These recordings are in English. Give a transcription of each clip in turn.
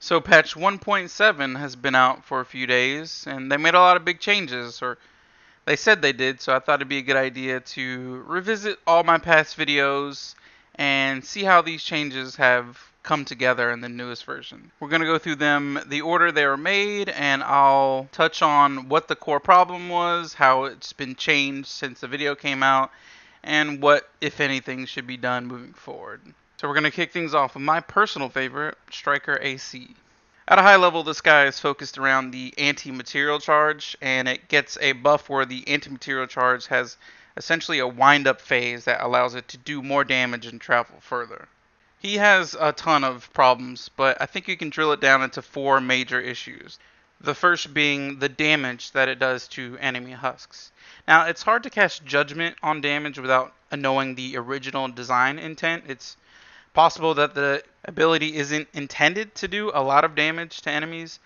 So patch 1.7 has been out for a few days, and they made a lot of big changes, or they said they did, so I thought it'd be a good idea to revisit all my past videos and see how these changes have come together in the newest version. We're going to go through them, the order they were made, and I'll touch on what the core problem was, how it's been changed since the video came out, and what, if anything, should be done moving forward. So we're going to kick things off with my personal favorite, Striker AC. At a high level, this guy is focused around the anti-material charge, and it gets a buff where the anti-material charge has essentially a wind-up phase that allows it to do more damage and travel further. He has a ton of problems, but I think you can drill it down into four major issues. The first being the damage that it does to enemy husks. Now, it's hard to cast judgment on damage without knowing the original design intent. It's possible that the ability isn't intended to do a lot of damage to enemies,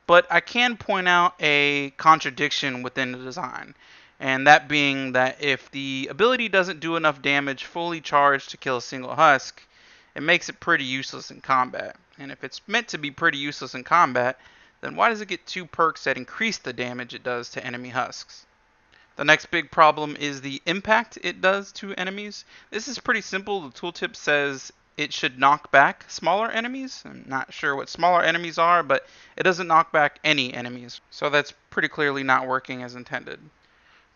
but I can point out a contradiction within the design. And that being that if the ability doesn't do enough damage fully charged to kill a single husk, it makes it pretty useless in combat. And if it's meant to be pretty useless in combat, then why does it get two perks that increase the damage it does to enemy husks? The next big problem is the impact it does to enemies. This is pretty simple. The tooltip says it should knock back smaller enemies. I'm not sure what smaller enemies are, but it doesn't knock back any enemies. So that's pretty clearly not working as intended.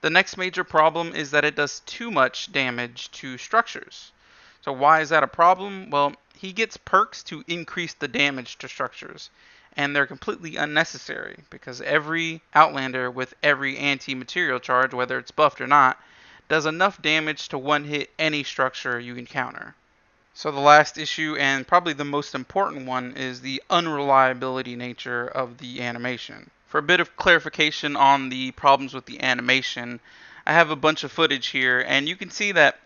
The next major problem is that it does too much damage to structures. So why is that a problem? Well, he gets perks to increase the damage to structures, and they're completely unnecessary because every Outlander with every anti-material charge, whether it's buffed or not, does enough damage to one-hit any structure you encounter. So the last issue, and probably the most important one, is the unreliability nature of the animation. For a bit of clarification on the problems with the animation, I have a bunch of footage here, and you can see that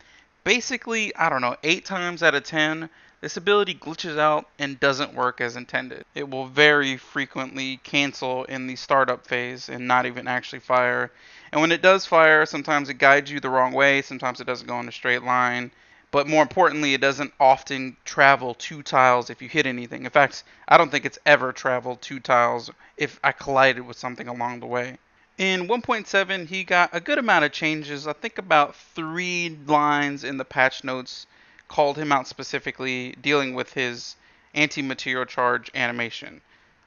basically, I don't know, 8 times out of 10, this ability glitches out and doesn't work as intended. It will very frequently cancel in the startup phase and not even actually fire. And when it does fire, sometimes it guides you the wrong way, sometimes it doesn't go in a straight line. But more importantly, it doesn't often travel 2 tiles if you hit anything. In fact, I don't think it's ever traveled 2 tiles if I collided with something along the way. In 1.7, he got a good amount of changes. I think about 3 lines in the patch notes called him out specifically, dealing with his anti-material charge animation.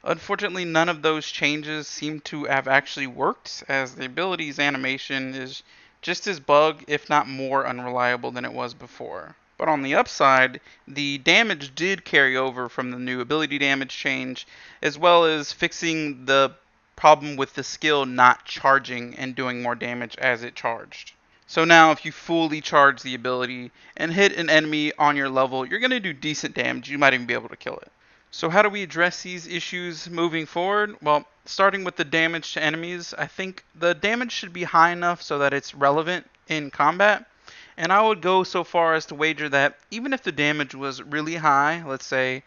Unfortunately, none of those changes seem to have actually worked, as the ability's animation is just as bugged, if not more unreliable than it was before. But on the upside, the damage did carry over from the new ability damage change, as well as fixing the problem with the skill not charging and doing more damage as it charged. So now if you fully charge the ability and hit an enemy on your level, you're going to do decent damage. You might even be able to kill it. So how do we address these issues moving forward? Well, starting with the damage to enemies, I think the damage should be high enough so that it's relevant in combat. And I would go so far as to wager that even if the damage was really high, let's say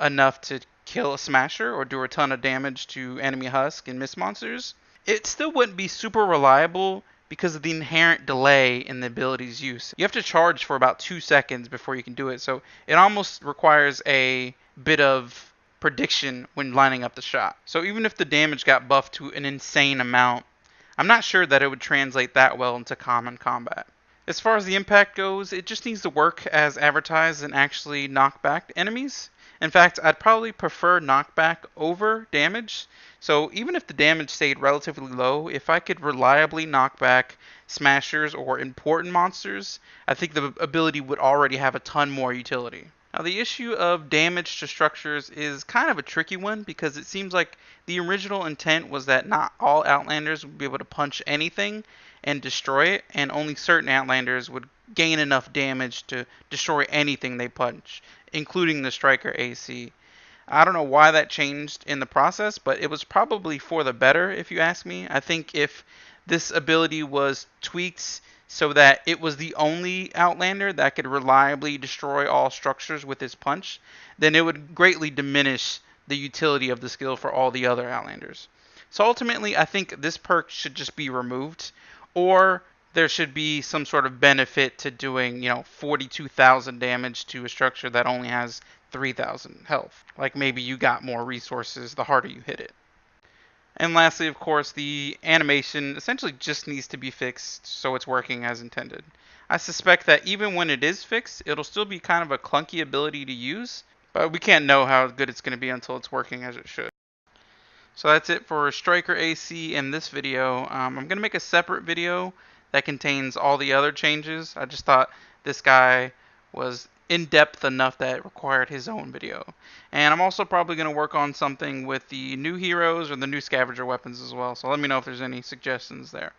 enough to kill a smasher or do a ton of damage to enemy husk and mist monsters, it still wouldn't be super reliable because of the inherent delay in the ability's use. You have to charge for about 2 seconds before you can do it, so it almost requires a bit of prediction when lining up the shot. So even if the damage got buffed to an insane amount, I'm not sure that it would translate that well into common combat. As far as the impact goes, it just needs to work as advertised and actually knock back enemies. In fact, I'd probably prefer knockback over damage. So even if the damage stayed relatively low, if I could reliably knock back smashers or important monsters, I think the ability would already have a ton more utility. Now the issue of damage to structures is kind of a tricky one because it seems like the original intent was that not all Outlanders would be able to punch anything and destroy it, and only certain Outlanders would gain enough damage to destroy anything they punch, including the Striker AC. I don't know why that changed in the process, but it was probably for the better if you ask me. I think if this ability was tweaked so that it was the only Outlander that could reliably destroy all structures with his punch, then it would greatly diminish the utility of the skill for all the other Outlanders. So ultimately, I think this perk should just be removed, or there should be some sort of benefit to doing, 42,000 damage to a structure that only has 3,000 health. Like maybe you got more resources the harder you hit it. And lastly, of course, the animation essentially just needs to be fixed so it's working as intended. I suspect that even when it is fixed, it'll still be kind of a clunky ability to use, but we can't know how good it's going to be until it's working as it should. So that's it for Striker AC in this video. I'm going to make a separate video that contains all the other changes. I just thought this guy was in depth enough that it required his own video. And I'm also probably going to work on something with the new heroes or the new scavenger weapons as well. So let me know if there's any suggestions there.